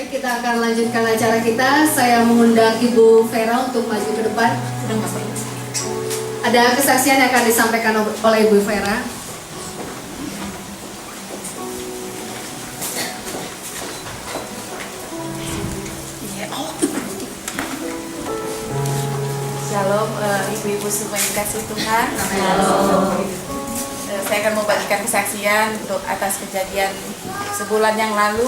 Baik, kita akan lanjutkan acara kita. Saya mengundang Ibu Vera untuk maju ke depan. Ada kesaksian yang akan disampaikan oleh Ibu Vera. Shalom, ibu-ibu semua yang dikasih Tuhan. Shalom. Saya akan membagikan kesaksian untuk atas kejadian sebulan yang lalu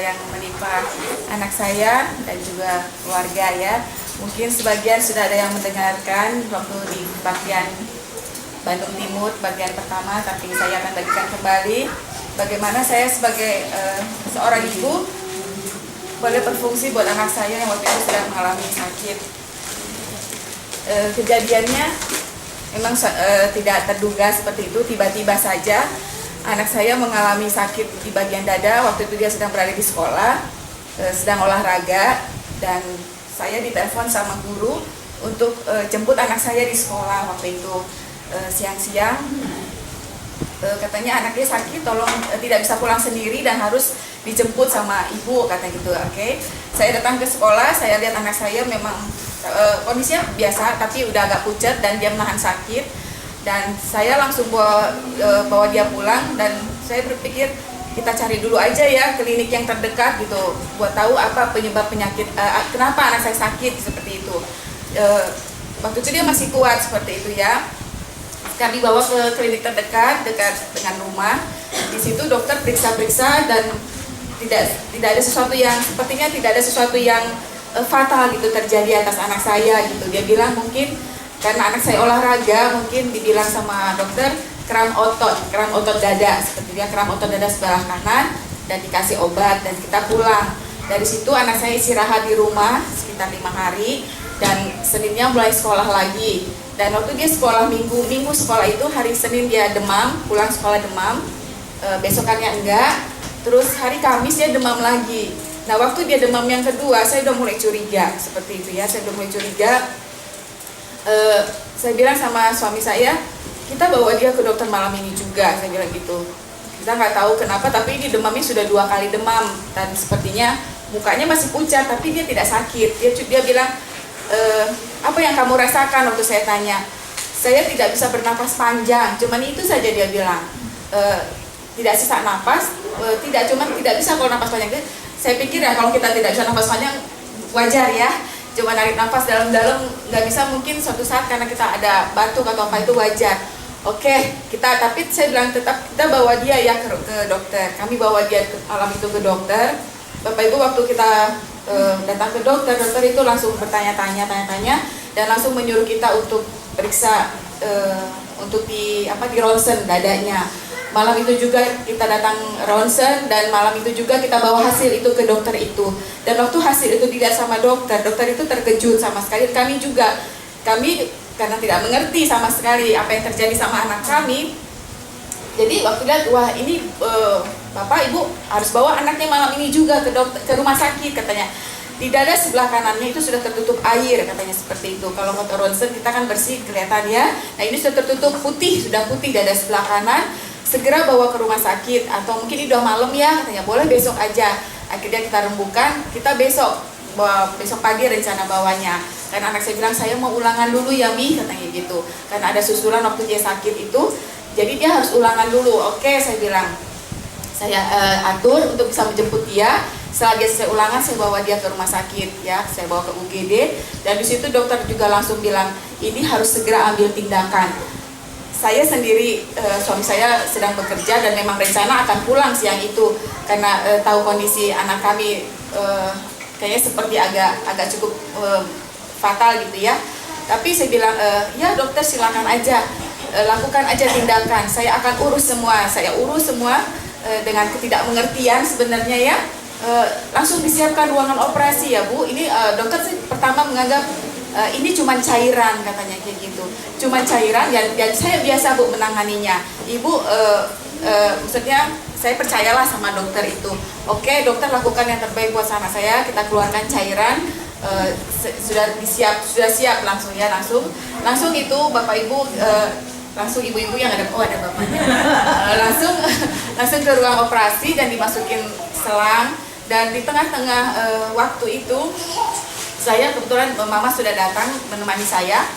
yang menimpa anak saya dan juga keluarga ya. Mungkin sebagian sudah ada yang mendengarkan waktu di bagian Bandung Timur bagian pertama, tapi saya akan bagikan kembali bagaimana saya sebagai seorang ibu boleh berfungsi buat anak saya yang waktu itu sedang mengalami sakit. Kejadiannya memang tidak terduga seperti itu, tiba-tiba saja anak saya mengalami sakit di bagian dada. Waktu itu dia sedang berada di sekolah, sedang olahraga, dan saya ditelepon sama guru untuk jemput anak saya di sekolah waktu itu siang-siang. Katanya anaknya sakit, tolong tidak bisa pulang sendiri dan harus dijemput sama ibu, kata gitu. Oke. Saya datang ke sekolah, saya lihat anak saya memang kondisinya biasa tapi udah agak pucat dan dia menahan sakit, dan saya langsung bawa dia pulang, dan saya berpikir kita cari dulu aja ya klinik yang terdekat gitu buat tahu apa penyebab penyakit, kenapa anak saya sakit seperti itu. Waktu itu dia masih kuat seperti itu ya. Kami bawa ke klinik terdekat dekat dengan rumah. Di situ dokter periksa-periksa dan tidak ada sesuatu yang sepertinya tidak ada sesuatu yang fatal gitu terjadi atas anak saya gitu. Dia bilang mungkin karena anak saya olahraga, mungkin dibilang sama dokter kram otot dada, seperti dia kram otot dada sebelah kanan, dan dikasih obat dan kita pulang. Dari situ anak saya istirahat di rumah sekitar 5 hari, dan Seninnya mulai sekolah lagi. Dan waktu dia sekolah minggu sekolah itu hari Senin dia demam, pulang sekolah demam, besokannya enggak, terus hari Kamis dia demam lagi. Nah, waktu dia demam yang kedua, saya udah mulai curiga seperti itu ya. Saya udah mulai curiga. Saya bilang sama suami saya, kita bawa dia ke dokter malam ini juga. Saya bilang gitu. Kita nggak tahu kenapa, tapi ini demamnya sudah 2 kali demam dan sepertinya mukanya masih pucat, tapi dia tidak sakit. Dia bilang, apa yang kamu rasakan? Waktu saya tanya, saya tidak bisa bernapas panjang. Cuman itu saja dia bilang. Tidak sesak napas, tidak bisa kalau napas panjang. Saya pikir ya kalau kita tidak bisa nafas panjang wajar ya, cuma narik nafas dalam-dalam nggak bisa, mungkin suatu saat karena kita ada batuk atau apa itu wajar. Oke, tapi saya bilang tetap kita bawa dia ya ke dokter. Kami bawa dia malam itu ke dokter. Bapak Ibu, waktu kita datang ke dokter itu langsung bertanya-tanya dan langsung menyuruh kita untuk periksa untuk di ronsen dadanya. Malam itu juga kita datang ronsen, dan malam itu juga kita bawa hasil itu ke dokter itu. Dan waktu hasil itu dilihat sama dokter itu terkejut sama sekali. Kami karena tidak mengerti sama sekali apa yang terjadi sama anak kami. Jadi waktu lihat, wah ini Bapak Ibu harus bawa anaknya malam ini juga ke rumah sakit, katanya. Di dada sebelah kanannya itu sudah tertutup air, katanya seperti itu. Kalau foto ronsen kita kan bersih kelihatan ya. Nah, ini sudah tertutup sudah putih dada sebelah kanan. Segera bawa ke rumah sakit, atau mungkin ini udah malam ya, katanya boleh besok aja. Akhirnya kita rembukan, kita besok pagi rencana bawanya. Karena anak saya bilang, saya mau ulangan dulu ya Mi, katanya gitu. Karena ada susulan waktu dia sakit itu, jadi dia harus ulangan dulu. Oke, saya bilang, saya atur untuk bisa menjemput dia. Setelah dia selesai ulangan, saya bawa dia ke rumah sakit ya, saya bawa ke UGD. Dan di situ dokter juga langsung bilang, ini harus segera ambil tindakan. Saya sendiri, suami saya sedang bekerja dan memang rencana akan pulang siang itu karena tahu kondisi anak kami kayaknya seperti agak cukup fatal gitu ya. Tapi saya bilang, ya dokter silakan aja, lakukan aja tindakan. Saya akan urus semua dengan ketidakmengertian sebenarnya ya. Langsung disiapkan ruangan operasi ya Bu. Ini dokter sih pertama menganggap ini cuma cairan, katanya kayak gitu, cuma cairan, dan saya biasa Bu menanganinya. Ibu, maksudnya saya percayalah sama dokter itu. Oke, dokter lakukan yang terbaik buat anak saya, kita keluarkan cairan, sudah siap langsung ya, langsung itu Bapak Ibu, langsung ibu-ibu yang ada bapaknya, langsung ke ruang operasi dan dimasukin selang. Dan di tengah-tengah waktu itu saya kebetulan mama sudah datang menemani saya.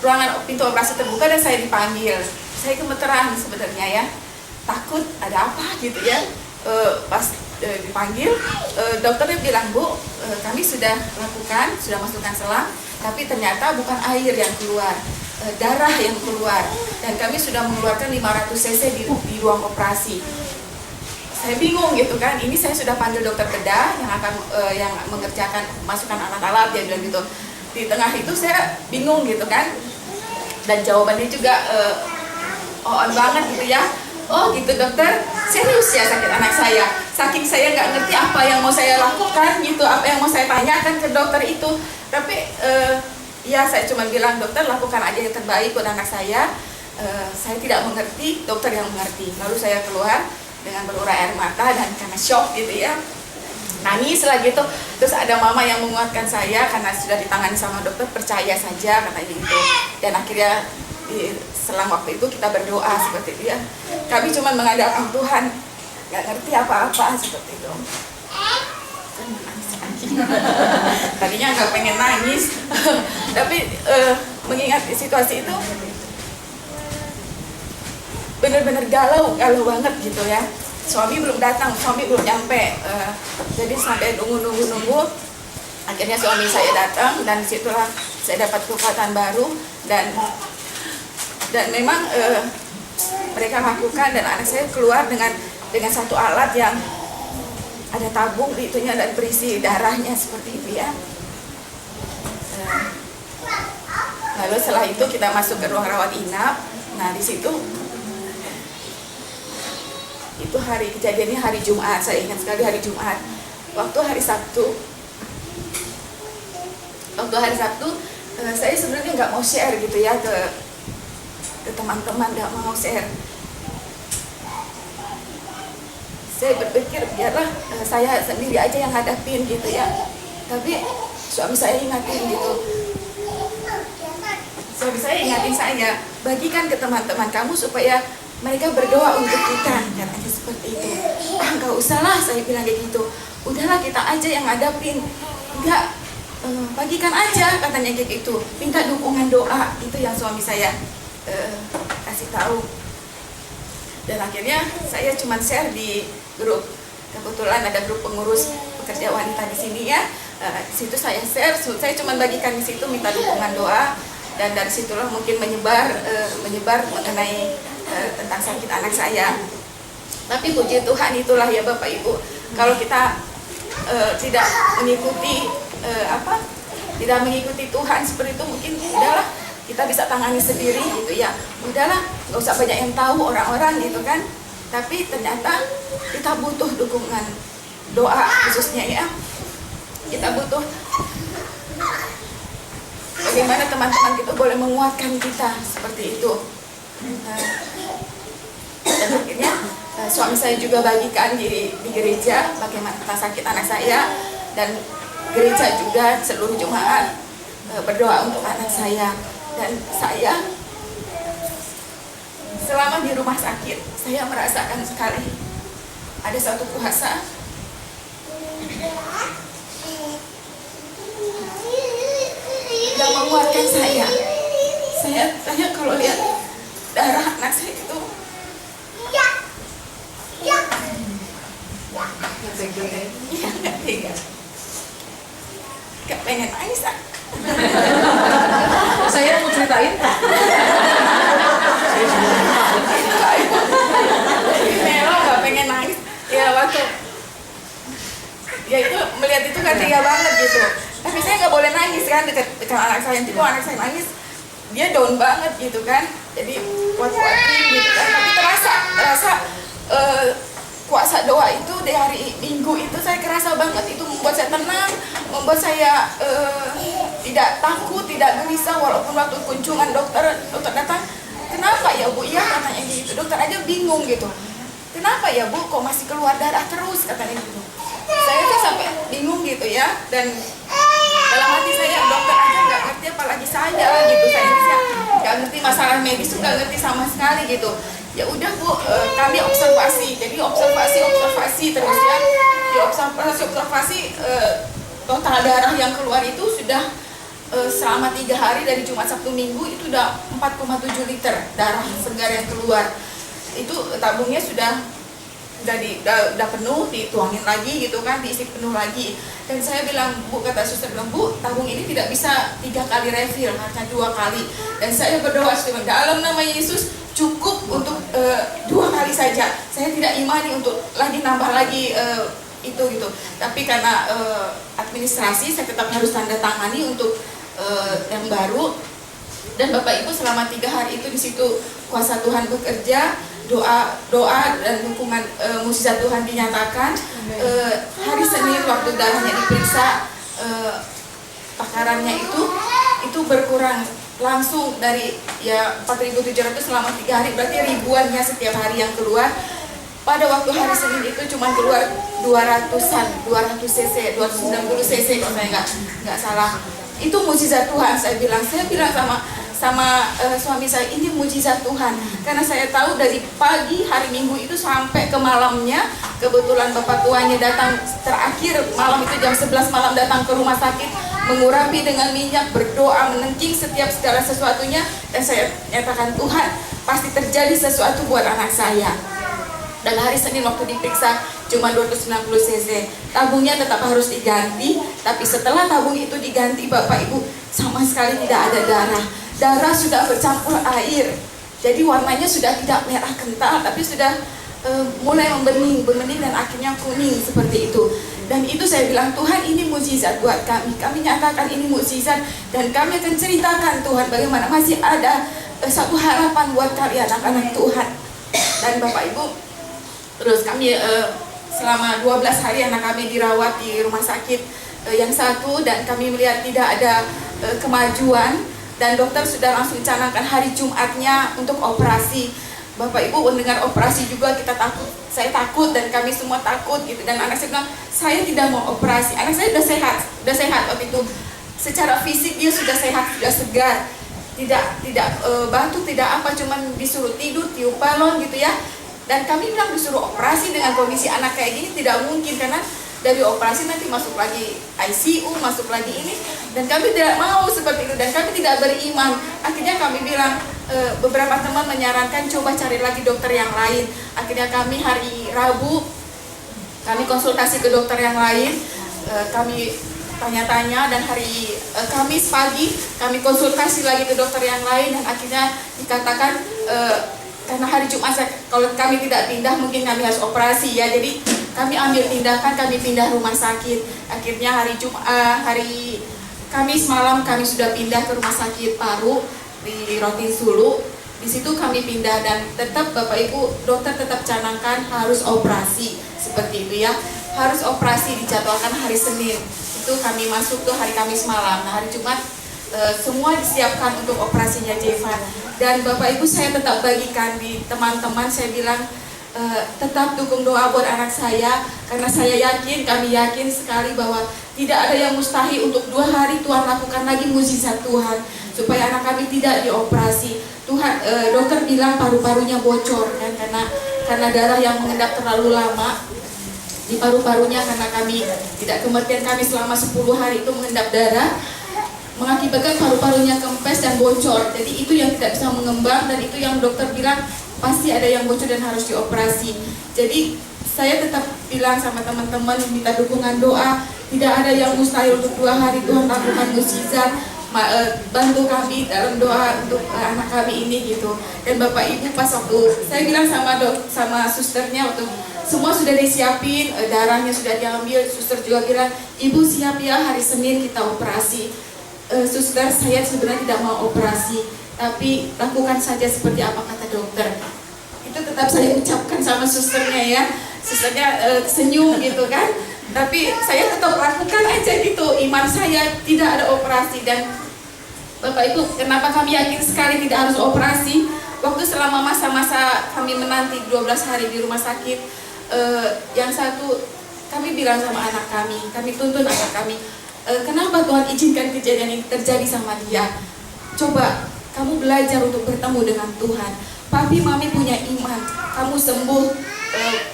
Ruangan pintu operasi terbuka dan saya dipanggil. Saya gemeteran sebenarnya ya, takut ada apa gitu ya. Pas dipanggil, dokternya bilang, Bu, kami sudah lakukan, sudah masukkan selang, tapi ternyata bukan air yang keluar, darah yang keluar, dan kami sudah mengeluarkan 500 cc di ruang operasi. Saya bingung gitu kan, ini saya sudah panggil dokter bedah yang akan yang mengerjakan masukkan alat-alat, dia bilang gitu. Di tengah itu saya bingung gitu kan, dan jawabannya juga on banget gitu ya. Oh gitu dokter, serius ya sakit anak saya. Saking saya nggak ngerti apa yang mau saya lakukan gitu, apa yang mau saya tanyakan ke dokter itu. Tapi ya saya cuma bilang, dokter lakukan aja yang terbaik buat anak saya. Saya tidak mengerti, dokter yang mengerti. Lalu saya keluar dengan berurai air mata dan karena shock gitu ya, nangis lah gitu. Terus ada mama yang menguatkan saya karena sudah ditangani sama dokter, percaya saja katanya gitu. Dan akhirnya di selang waktu itu kita berdoa seperti itu ya. Kami cuma mengandalkan Tuhan, nggak ngerti apa-apa seperti itu. Tadinya nggak pengen nangis, tapi mengingat situasi itu benar-benar galau banget gitu ya. Suami belum datang, suami belum nyampe, jadi sampai nunggu. Akhirnya suami saya datang dan disitulah saya dapat kekuatan baru dan memang mereka lakukan, dan anak saya keluar dengan satu alat yang ada tabung di itunya dan berisi darahnya seperti itu ya. Lalu setelah itu kita masuk ke ruang rawat inap. Nah di situ itu hari kejadiannya hari Jumat, saya ingat sekali hari Jumat. Waktu hari Sabtu, saya sebenarnya nggak mau share gitu ya ke teman-teman, nggak mau share. Saya berpikir biarlah saya sendiri aja yang hadapin gitu ya. Tapi suami saya ingatin gitu. Suami saya ingatin saya, bagikan ke teman-teman kamu supaya mereka berdoa untuk kita, katanya seperti itu. Nggak usah lah, saya bilang kayak gitu. Udahlah kita aja yang hadapin. Enggak, bagikan aja katanya kayak gitu. Minta dukungan doa, itu yang suami saya kasih tahu. Dan akhirnya saya cuma share di grup. Kebetulan ada grup pengurus pekerja wanita di sini ya. Di situ saya share, saya cuma bagikan di situ, minta dukungan doa. Dan dari situlah mungkin menyebar mengenai tentang sakit anak saya. Tapi puji Tuhan itulah ya Bapak Ibu, kalau kita tidak mengikuti tidak mengikuti Tuhan seperti itu, mungkin udahlah kita bisa tangani sendiri gitu ya. Udahlah, nggak usah banyak yang tahu orang-orang gitu kan. Tapi ternyata kita butuh dukungan doa khususnya ya. Kita butuh bagaimana teman-teman kita boleh menguatkan kita seperti itu. Dan akhirnya suami saya juga bagikan di gereja bagaimana sakit anak saya, dan gereja juga seluruh jemaat berdoa untuk anak saya. Dan saya selama di rumah sakit, saya merasakan sekali ada satu kuasa yang menguatkan saya. Saya kalau lihat darah anak saya itu nggak tega, nggak pengen nangis. Saya mau ceritain. Melo nggak pengen nangis ya, waktu ya itu melihat itu nggak tega banget gitu. Tapi saya nggak boleh nangis kan dekat anak saya. Nanti kalau anak saya nangis, dia down banget gitu kan. Jadi kuat-kuatin gitu kan. Tapi terasa kuasa doa itu di hari Minggu itu saya kerasa banget, itu membuat saya tenang, membuat saya tidak takut, tidak gelisah. Walaupun waktu kunjungan dokter datang, kenapa ya Bu ya katanya gitu, dokter aja bingung gitu, kenapa ya Bu kok masih keluar darah terus katanya gitu. Saya tuh sampai bingung gitu ya, dan dalam hati saya, dokter aja nggak ngerti apalagi saya gitu. Saya nggak ngerti masalah medis tuh, nggak ngerti sama sekali gitu. Ya udah Bu, kami observasi, jadi observasi terus ya. observasi total darah yang keluar itu sudah selama 3 hari dari Jumat Sabtu Minggu itu udah 4,7 liter darah segar yang keluar. Itu tabungnya udah penuh, dituangin lagi gitu kan, diisi penuh lagi. Dan saya bilang, Bu, kata suster bilang, Bu, tabung ini tidak bisa 3 kali refill, hanya 2 kali. Dan saya berdoa dalam nama Yesus, cukup untuk 2 kali saja. Saya tidak imani untuk lagi nambah lagi itu gitu. Tapi karena administrasi, saya tetap harus tanda tangani untuk yang baru. Dan Bapak Ibu selama 3 hari itu di situ kuasa Tuhan bekerja, doa dan dukungan mukjizat Tuhan dinyatakan. Hari Senin waktu darahnya diperiksa, takarannya itu berkurang langsung dari ya 4.700 selama 3 hari, berarti ribuannya setiap hari yang keluar. Pada waktu hari Senin itu cuma keluar 200-an, 200 cc, 290 cc kalau saya nggak salah. Itu mukjizat Tuhan. Saya bilang sama suami saya, ini mukjizat Tuhan, karena saya tahu dari pagi hari Minggu itu sampai ke malamnya, kebetulan bapak tuanya datang terakhir malam itu jam 11 malam datang ke rumah sakit, mengurapi dengan minyak, berdoa, menengking setiap segala sesuatunya, dan saya nyatakan Tuhan pasti terjadi sesuatu buat anak saya. Dan hari Senin waktu diperiksa cuma 290 cc, tabungnya tetap harus diganti, tapi setelah tabung itu diganti Bapak Ibu sama sekali tidak ada darah. Darah sudah bercampur air, jadi warnanya sudah tidak merah kental, tapi sudah mulai membening dan akhirnya kuning seperti itu. Dan itu saya bilang, Tuhan ini mukjizat buat kami. Kami nyatakan ini mukjizat, dan kami akan ceritakan Tuhan bagaimana masih ada satu harapan buat kalian anak-anak Tuhan. Dan Bapak Ibu, terus kami selama 12 hari anak kami dirawat di rumah sakit yang satu, dan kami melihat tidak ada kemajuan. Dan dokter sudah langsung canangkan hari Jumatnya untuk operasi. Bapak Ibu mendengar operasi juga kita takut, saya takut dan kami semua takut gitu. Dan anak saya bilang, saya tidak mau operasi. Anak saya sudah sehat waktu itu. Secara fisik dia sudah sehat, sudah segar, tidak batuk, tidak apa, cuman disuruh tidur, tiup balon gitu ya. Dan kami bilang disuruh operasi dengan kondisi anak kayak gini tidak mungkin, karena dari operasi nanti masuk lagi ICU, masuk lagi ini, dan kami tidak mau seperti itu, dan kami tidak beriman. Akhirnya kami bilang, beberapa teman menyarankan coba cari lagi dokter yang lain. Akhirnya kami hari Rabu kami konsultasi ke dokter yang lain, kami tanya-tanya, dan hari Kamis pagi kami konsultasi lagi ke dokter yang lain, dan akhirnya dikatakan karena hari Jumat kalau kami tidak pindah mungkin kami harus operasi ya, jadi kami ambil tindakan, kami pindah rumah sakit. Akhirnya hari Kamis malam kami sudah pindah ke rumah sakit paru di Rotin Sulu. Di situ kami pindah, dan tetap Bapak Ibu dokter tetap canangkan harus operasi seperti itu ya, harus operasi, dijadwalkan hari Senin. Itu kami masuk tuh hari Kamis malam. Nah, hari Jumat semua disiapkan untuk operasinya Jevan. Dan Bapak Ibu saya tetap bagikan di teman-teman, saya bilang tetap dukung doa buat anak saya, karena saya yakin, kami yakin sekali bahwa tidak ada yang mustahil. Untuk 2 hari Tuhan lakukan lagi mukjizat Tuhan supaya anak kami tidak dioperasi. Tuhan dokter bilang paru-parunya bocor kan, karena darah yang mengendap terlalu lama di paru-parunya, karena kami tidak kematian kami selama 10 hari itu mengendap darah, mengakibatkan paru-parunya kempes dan bocor. Jadi itu yang tidak bisa mengembang, dan itu yang dokter bilang pasti ada yang bocor dan harus dioperasi. Jadi saya tetap bilang sama teman-teman, minta dukungan doa. Tidak ada yang mustahil untuk 2 hari Tuhan lakukan mukjizat. Bantu kami dalam doa untuk anak kami ini gitu. Dan Bapak Ibu pas waktu saya bilang sama susternya, waktu semua sudah disiapin, darahnya sudah diambil, suster juga bilang, Ibu siap ya, hari Senin kita operasi. Suster, saya sebenarnya tidak mau operasi, tapi lakukan saja seperti apa kata dokter. Itu tetap saya ucapkan sama susternya ya. Susternya senyum gitu kan, tapi saya tetap lakukan aja gitu. Iman saya tidak ada operasi. Dan Bapak Ibu, kenapa kami yakin sekali tidak harus operasi? Waktu selama masa-masa kami menanti 12 hari di rumah sakit, yang satu kami bilang sama anak kami tuntun anak kami, kenapa Tuhan izinkan kejadian ini terjadi sama dia? Coba kamu belajar untuk bertemu dengan Tuhan. Papi mami punya iman, kamu sembuh.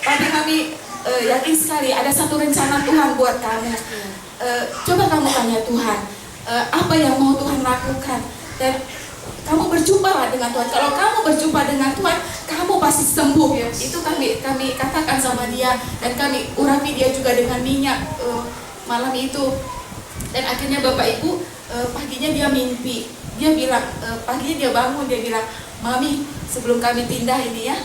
Papi mami yakin sekali ada satu rencana Tuhan buat kamu. Coba kamu tanya Tuhan, apa yang mau Tuhan lakukan, dan kamu berjumpa dengan Tuhan. Kalau kamu berjumpa dengan Tuhan, kamu pasti sembuh. Itu kami katakan sama dia, dan kami urapi dia juga dengan minyak malam itu. Dan akhirnya Bapak Ibu, paginya dia mimpi. Dia bilang, paginya dia bangun, dia bilang, "Mami, sebelum kami pindah ini ya,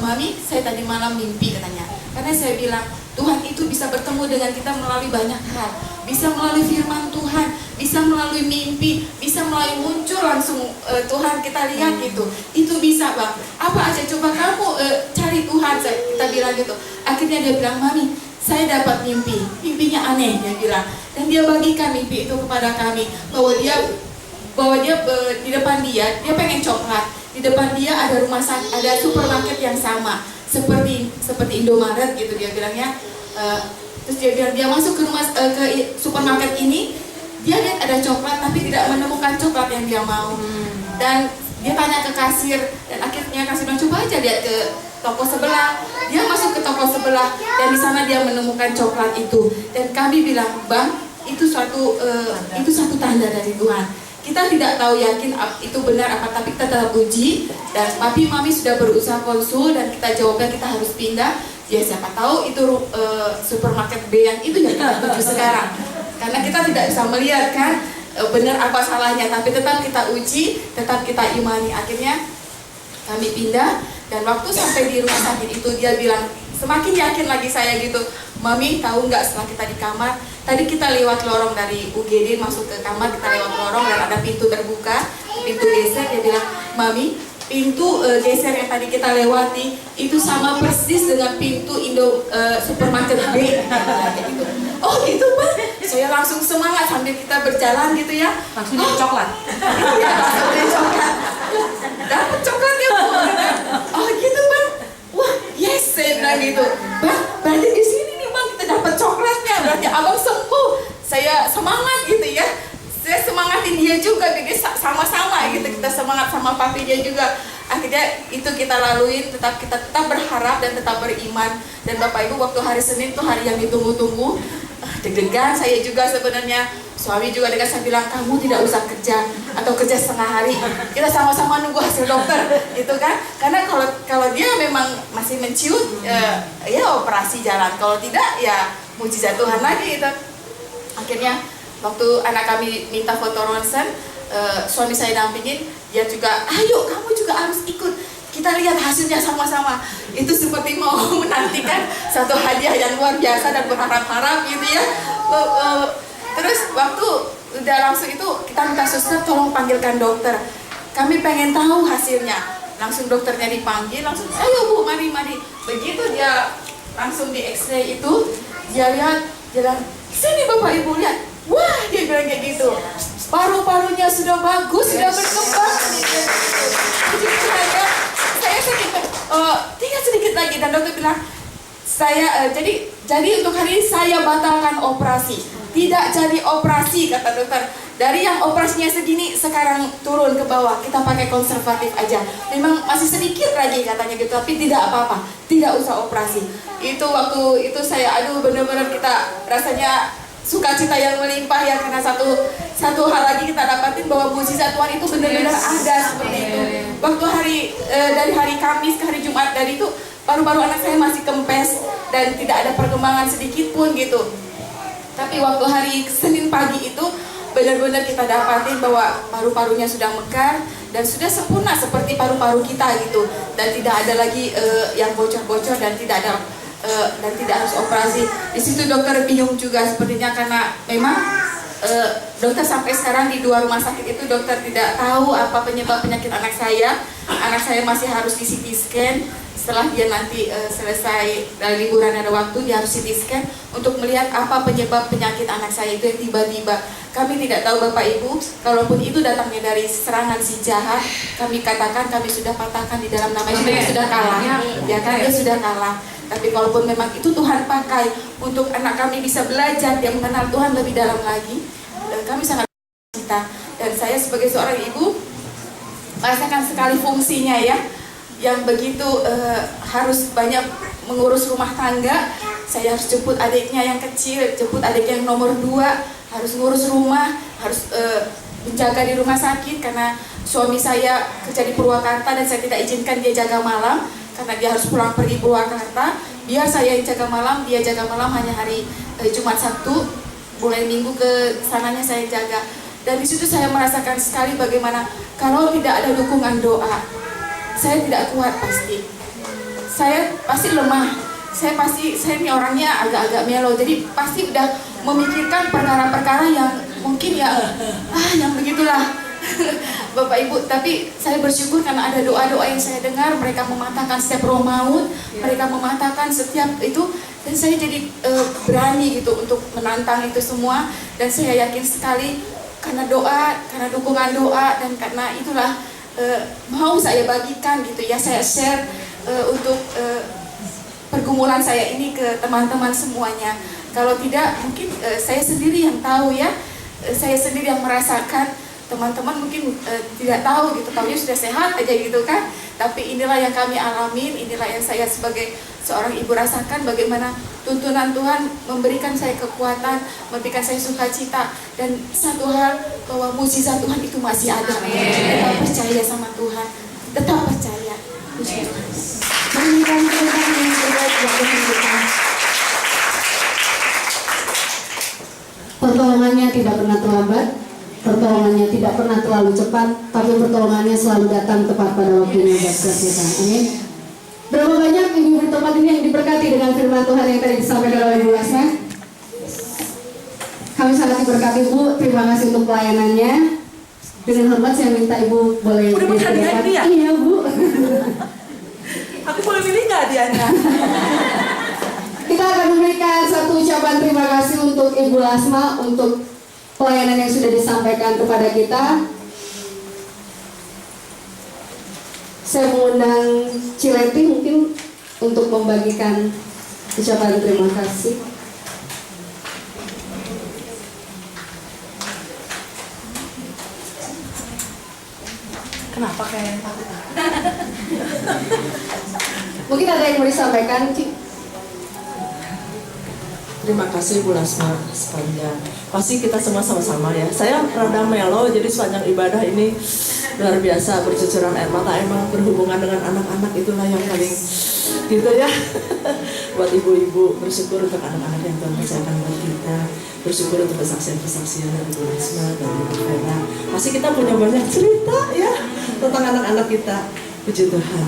Mami, saya tadi malam mimpi," katanya. Karena saya bilang, Tuhan itu bisa bertemu dengan kita melalui banyak hal. Bisa melalui firman Tuhan, bisa melalui mimpi, bisa melalui muncul langsung Tuhan kita lihat gitu. Itu bisa Bang. Apa aja coba kamu cari Tuhan, kita bilang gitu. Akhirnya dia bilang, "Mami, saya dapat mimpi, mimpinya aneh," dia bilang. Dan dia bagikan mimpi itu kepada kami, bahwa dia di depan dia pengen coklat. Di depan dia ada rumah sakit, ada supermarket yang sama seperti Indomaret gitu dia bilangnya. Terus dia bilang dia masuk ke supermarket ini, dia lihat ada coklat tapi tidak menemukan coklat yang dia mau. Dan dia tanya ke kasir, dan akhirnya kasir bilang, "Coba aja lihat ke toko sebelah." Dia masuk ke toko sebelah, dan di sana dia menemukan coklat itu. Dan kami bilang, "Bang, itu suatu tanda dari Tuhan." Kita tidak tahu yakin itu benar apa, tapi kita tetap uji. Dan papi mami sudah berusaha konsul, dan kita jawabnya kita harus pindah. Ya siapa tahu itu supermarket B yang itu yang kita tuju sekarang. Karena kita tidak bisa melihat kan benar apa salahnya, tapi tetap kita uji, tetap kita imani. Akhirnya kami pindah, dan waktu sampai di rumah sakit itu dia bilang, semakin yakin lagi saya gitu, "Mami, tahu nggak, setelah kita di kamar, tadi kita lewat lorong dari UGD masuk ke kamar, kita lewat lorong dan ada pintu terbuka, pintu geser." Dia bilang, "Mami, pintu geser yang tadi kita lewati itu sama persis dengan pintu supermarket B." Gitu. "Oh gitu Pak." Saya langsung semangat sambil kita berjalan gitu ya. Langsung jadi coklat. Iya, langsung jadi coklat. Dapat coklatnya Bu. "Oh gitu Bang. Wah yes," saya bilang gitu. "Bang, berarti di sini nih Bang kita dapat coklatnya, berarti Abang sembuh." Saya semangat gitu ya. Saya semangatin dia juga, jadi sama-sama gitu, kita semangat sama papi dia juga. Akhirnya itu kita laluin, kita tetap berharap dan tetap beriman. Dan Bapak Ibu, waktu hari Senin tuh hari yang ditunggu-tunggu, deg-degan saya juga sebenarnya. Suami juga dengan saya bilang, "Kamu tidak usah kerja atau kerja setengah hari, kita sama-sama nunggu hasil dokter," gitu kan. Karena kalau dia memang masih menciut, ya operasi jalan. Kalau tidak, ya mujizat Tuhan lagi gitu. Akhirnya waktu anak kami minta foto ronsen, suami saya dampingin, dia juga, "Ayo kamu juga harus ikut, kita lihat hasilnya sama-sama." Itu seperti mau menantikan satu hadiah yang luar biasa dan berharap-harap gitu ya. Terus waktu udah langsung itu kita minta suster, "Tolong panggilkan dokter, kami pengen tahu hasilnya." Langsung dokternya dipanggil, langsung, "Ayo Bu, mari." Begitu dia langsung di X-ray itu, dia lihat, dia bilang, "Sini Bapak Ibu lihat." Wah, dia bilang kayak gitu, "Paru-parunya sudah bagus, sudah berkembang." Jadi saya sedikit, tinggal sedikit lagi, dan dokter bilang, jadi untuk hari ini saya batalkan operasi. "Tidak jadi operasi," kata dokter. "Dari yang operasinya segini sekarang turun ke bawah, kita pakai konservatif aja. Memang masih sedikit lagi," katanya gitu, "tapi tidak apa-apa, tidak usah operasi." Itu waktu itu saya, benar-benar kita rasanya sukacita yang melimpah ya, karena satu hal lagi kita dapatin bahwa mujizat Tuhan itu benar-benar ada seperti itu. Waktu dari hari Kamis ke hari Jumat dari itu, paru-paru anak saya masih kempes dan tidak ada perkembangan sedikit pun gitu. Tapi waktu hari Senin pagi itu benar-benar kita dapatin bahwa paru-parunya sudah mekar dan sudah sempurna seperti paru-paru kita gitu, dan tidak ada lagi yang bocor-bocor dan tidak harus operasi. Di situ dokter bingung juga sepertinya, karena memang dokter sampai sekarang di 2 rumah sakit itu dokter tidak tahu apa penyebab penyakit anak saya. Anak saya masih harus di CT scan. Setelah dia nanti selesai dari liburan ada waktu, dia harus CT scan untuk melihat apa penyebab penyakit anak saya itu yang tiba-tiba. Kami tidak tahu Bapak Ibu, kalaupun itu datangnya dari serangan si jahat, kami katakan kami sudah patahkan di dalam nama Yesus, sudah kalah. Ya kan, dia sudah kalah. Tapi kalaupun memang itu Tuhan pakai untuk anak kami bisa belajar, dia mengenal Tuhan lebih dalam lagi, dan kami sangat bercita. Dan saya sebagai seorang ibu merasakan sekali fungsinya ya, yang begitu harus banyak mengurus rumah tangga. saya harus jemput adiknya yang kecil, jemput adiknya yang nomor 2, harus ngurus rumah, harus menjaga di rumah sakit karena suami saya kerja di Purwakarta dan saya tidak izinkan dia jaga malam karena dia harus pulang pergi Purwakarta. Biar saya yang jaga malam, dia jaga malam hanya hari Jumat Sabtu, mulai Minggu ke sananya saya jaga. Dan di situ saya merasakan sekali bagaimana kalau tidak ada dukungan doa, saya tidak kuat pasti. Saya pasti lemah. Saya ini orangnya agak-agak melo, jadi pasti udah memikirkan perkara-perkara yang mungkin yang begitulah Bapak Ibu. Tapi saya bersyukur karena ada doa-doa yang saya dengar, mereka mematahkan setiap roh maut, mereka mematahkan setiap itu, dan saya jadi berani gitu untuk menantang itu semua. Dan saya yakin sekali karena doa, karena dukungan doa, dan karena itulah mau saya bagikan gitu ya, saya share untuk pergumulan saya ini ke teman-teman semuanya. Kalau tidak mungkin saya sendiri yang tahu ya, saya sendiri yang merasakan. Teman-teman mungkin tidak tahu gitu, taunya sudah sehat aja gitu kan. Tapi inilah yang kami alamin, inilah yang saya sebagai seorang ibu rasakan, bagaimana tuntunan Tuhan memberikan saya kekuatan, memberikan saya sukacita. Dan satu hal, bahwa mukjizat Tuhan itu masih ada. Tetap percaya sama Tuhan, tetap percaya. Menginginkan Tuhan yang terbaik buat kita. Pertolongannya tidak pernah terlambat, pertolongannya tidak pernah terlalu cepat, tapi pertolongannya selalu datang tepat pada waktunya buat kita. Amin. Berapa banyak ibu di tempat ini yang diberkati dengan firman Tuhan yang tadi disampaikan oleh Ibu Asma? Kami sangat diberkati Bu, terima kasih untuk pelayanannya. Dengan hormat saya minta Ibu boleh berdekat. Iya Bu. Aku boleh milih nggak Diana? Kita akan memberikan satu ucapan terima kasih untuk Ibu Asma untuk pelayanan yang sudah disampaikan kepada kita. Saya mengundang Cileti mungkin untuk membagikan ucapan terima kasih. Kenapa kayak takut? Mungkin ada yang mau disampaikan, Ci? Terima kasih Bu Lasma sepanjang. Pasti kita semua sama-sama ya. Saya rada melo, jadi sepanjang ibadah ini luar biasa bercucuran air mata. Emang berhubungan dengan anak-anak itulah yang paling gitu ya. Buat ibu-ibu, bersyukur untuk anak-anak yang Tuhan percayakan buat kita. Bersyukur untuk kesaksian-kesaksian dari Bu Lasma, dari Bu Vera. Pasti kita punya banyak cerita ya tentang anak-anak kita. Puji Tuhan.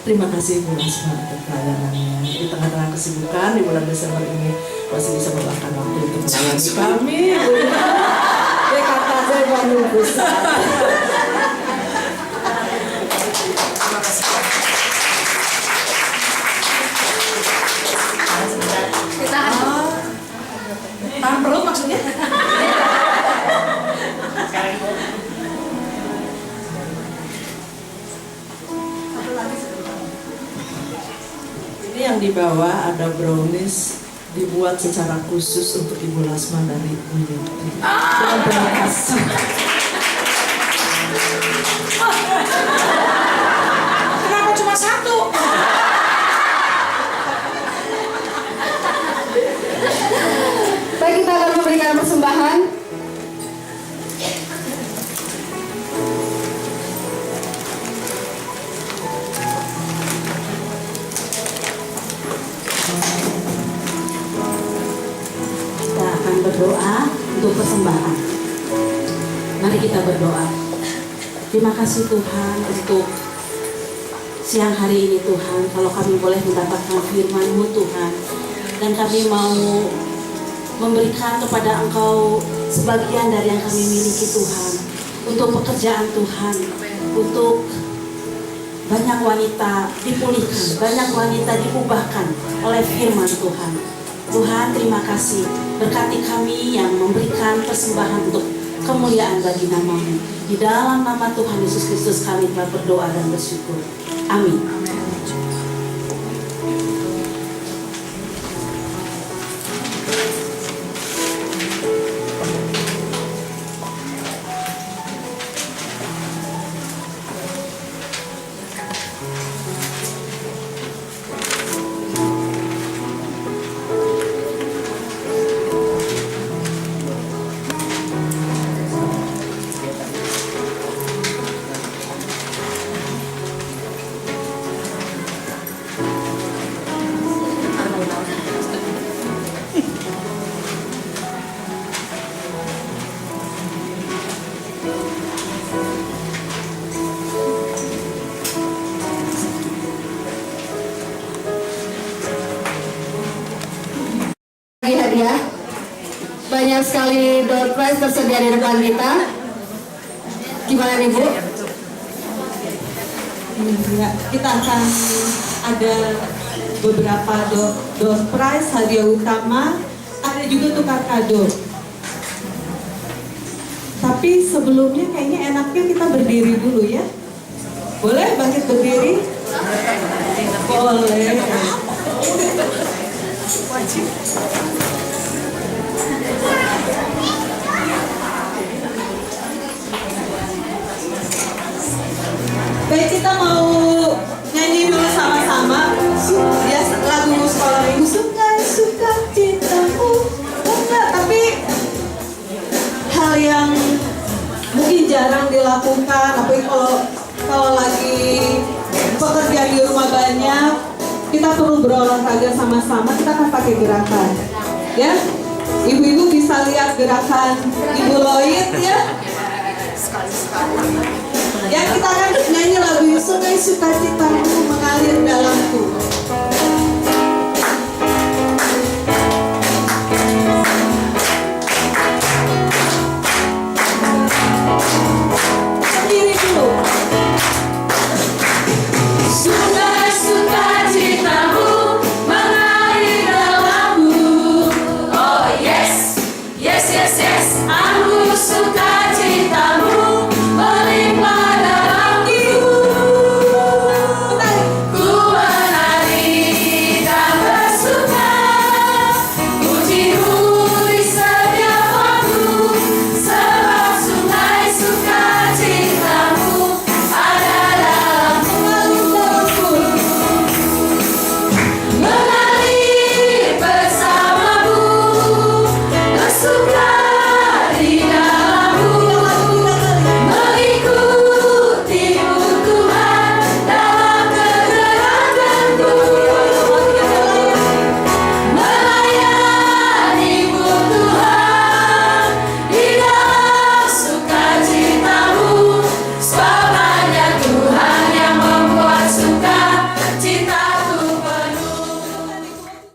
Terima kasih Bu Lasma untuk pelayanannya. Di tengah-tengah kesibukan di bulan Desember ini masih bisa meluangkan waktu untuk melayani kami. Ya kata saya Bandung Pusat. Tahan perut maksudnya? Ini yang dibawa ada brownies dibuat secara khusus untuk Ibu Lasma dari Bu Yuti. Terima kasih. Kenapa cuma satu? Baik, kita akan memberikan persembahan. Kita akan berdoa untuk persembahan. Mari kita berdoa. Terima kasih Tuhan untuk siang hari ini Tuhan, kalau kami boleh mendapatkan firman-Mu Tuhan, dan kami mau memberikan kepada Engkau sebagian dari yang kami miliki Tuhan, untuk pekerjaan Tuhan, untuk banyak wanita dipulihkan, banyak wanita diubahkan oleh firman Tuhan. Tuhan, terima kasih, berkati kami yang memberikan persembahan untuk kemuliaan bagi nama-Mu. Di dalam nama Tuhan Yesus Kristus kami telah berdoa dan bersyukur. Amin. Bagi hadiah. Banyak sekali door prize tersedia di depan kita. Gimana nih Bu? Ya, kita akan ada beberapa door prize, hadiah utama, ada juga tukar kado. Tapi sebelumnya kayaknya enaknya kita berdiri dulu ya. Boleh bangkit berdiri? Boleh. Baik, kita mau nyanyi dulu sama-sama ya lagu sekolah minggu, suka cintamu. Enggak, tapi hal yang mungkin jarang dilakukan, tapi kalau lagi pekerjaan di rumah banyak, kita perlu berolahraga sama-sama. Kita akan pakai gerakan ya. Ibu-ibu bisa lihat gerakan Ibu Loid ya. Yang kita akan nyanyi lagu Sungai Sukacitamu mengalir dalamku.